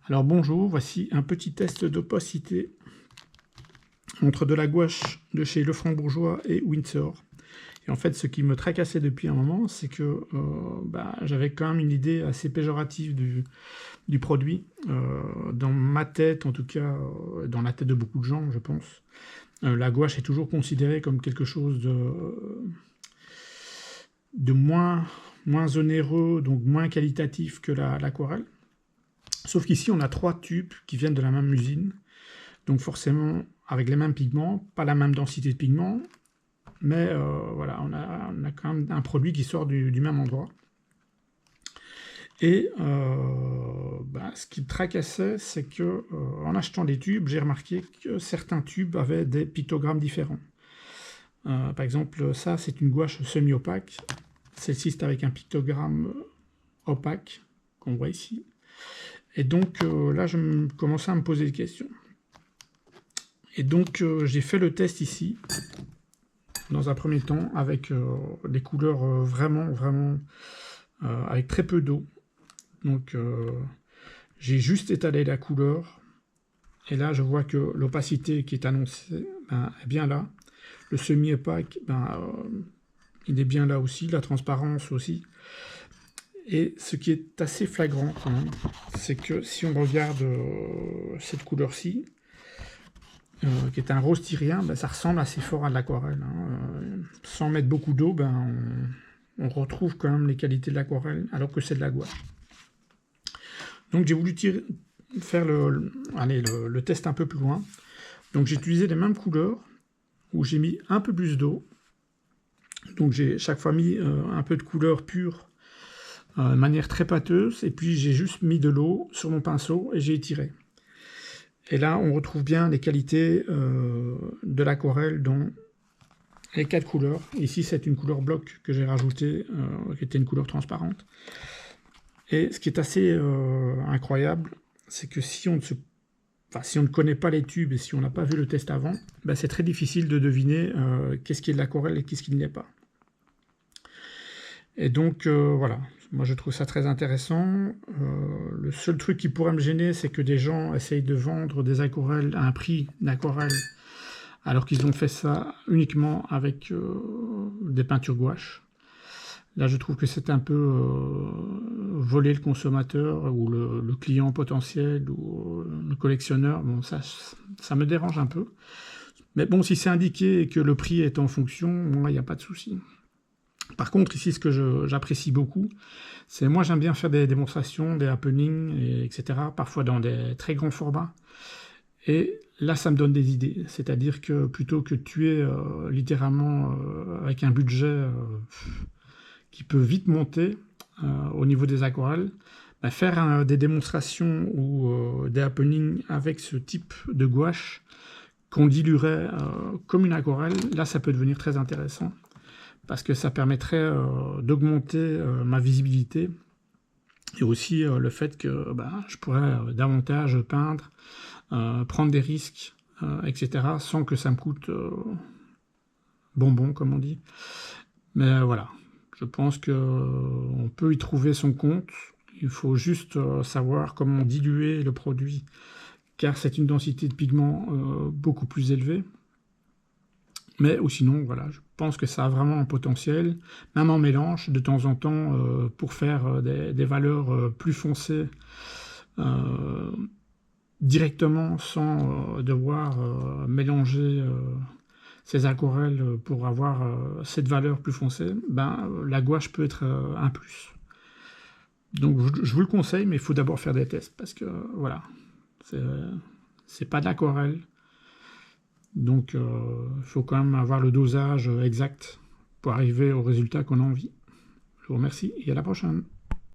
Alors bonjour, voici un petit test d'opacité entre de la gouache de chez Lefranc-Bourgeois et Winsor. Et en fait, ce qui me tracassait depuis un moment, c'est que j'avais quand même une idée assez péjorative du produit. Dans ma tête, en tout cas, dans la tête de beaucoup de gens, je pense, la gouache est toujours considérée comme quelque chose de moins onéreux, donc moins qualitatif que l'aquarelle. Sauf qu'ici, on a 3 tubes qui viennent de la même usine, donc forcément avec les mêmes pigments, pas la même densité de pigments, mais voilà, on a quand même un produit qui sort du même endroit. Et ce qui me tracassait, c'est que en achetant des tubes, j'ai remarqué que certains tubes avaient des pictogrammes différents. Par exemple, ça, c'est une gouache semi-opaque. Celle-ci, c'est avec un pictogramme opaque, qu'on voit ici. Et donc là, je commençais à me poser des questions. Et donc j'ai fait le test ici, dans un premier temps, avec des couleurs vraiment avec très peu d'eau. Donc j'ai juste étalé la couleur, et là je vois que l'opacité qui est annoncée est bien là. Le semi-opaque, il est bien là aussi, la transparence aussi. Et ce qui est assez flagrant quand même, c'est que si on regarde cette couleur-ci, qui est un rose tyrien, ça ressemble assez fort à de l'aquarelle. Sans mettre beaucoup d'eau, on retrouve quand même les qualités de l'aquarelle, alors que c'est de la gouache. Donc j'ai voulu faire le test un peu plus loin. Donc j'ai utilisé les mêmes couleurs, où j'ai mis un peu plus d'eau. Donc j'ai chaque fois mis un peu de couleur pure, de manière très pâteuse, et puis j'ai juste mis de l'eau sur mon pinceau et j'ai étiré. Et là, on retrouve bien les qualités de l'aquarelle dans les 4 couleurs. Ici, c'est une couleur bloc que j'ai rajoutée, qui était une couleur transparente. Et ce qui est assez incroyable, c'est que si on ne connaît pas les tubes et si on n'a pas vu le test avant, c'est très difficile de deviner qu'est-ce qui est de l'aquarelle et qu'est-ce qui ne l'est pas. Et donc, voilà. Moi, je trouve ça très intéressant. Le seul truc qui pourrait me gêner, c'est que des gens essayent de vendre des aquarelles à un prix d'aquarelle, alors qu'ils ont fait ça uniquement avec des peintures gouache. Là, je trouve que c'est un peu voler le consommateur ou le client potentiel ou le collectionneur. Bon, ça me dérange un peu. Mais bon, si c'est indiqué et que le prix est en fonction, moi, il n'y a pas de souci. Par contre, ici, ce que j'apprécie beaucoup, c'est moi j'aime bien faire des démonstrations, des happenings, etc., parfois dans des très grands formats. Et là, ça me donne des idées. C'est-à-dire que plutôt que de tuer littéralement avec un budget qui peut vite monter au niveau des aquarelles, faire des démonstrations ou des happenings avec ce type de gouache qu'on diluerait comme une aquarelle, là, ça peut devenir très intéressant. Parce que ça permettrait d'augmenter ma visibilité et aussi le fait que je pourrais davantage peindre, prendre des risques, etc., sans que ça me coûte bonbon, comme on dit. Mais voilà, je pense qu'on peut y trouver son compte. Il faut juste savoir comment diluer le produit, car c'est une densité de pigment beaucoup plus élevée. Mais ou sinon, voilà, je pense que ça a vraiment un potentiel, même en mélange, de temps en temps, pour faire des valeurs plus foncées directement, sans devoir mélanger ces aquarelles pour avoir cette valeur plus foncée. La gouache peut être un plus. Donc je vous le conseille, mais il faut d'abord faire des tests, parce que voilà, c'est pas de l'aquarelle. Donc, il faut quand même avoir le dosage exact pour arriver au résultat qu'on a envie. Je vous remercie et à la prochaine.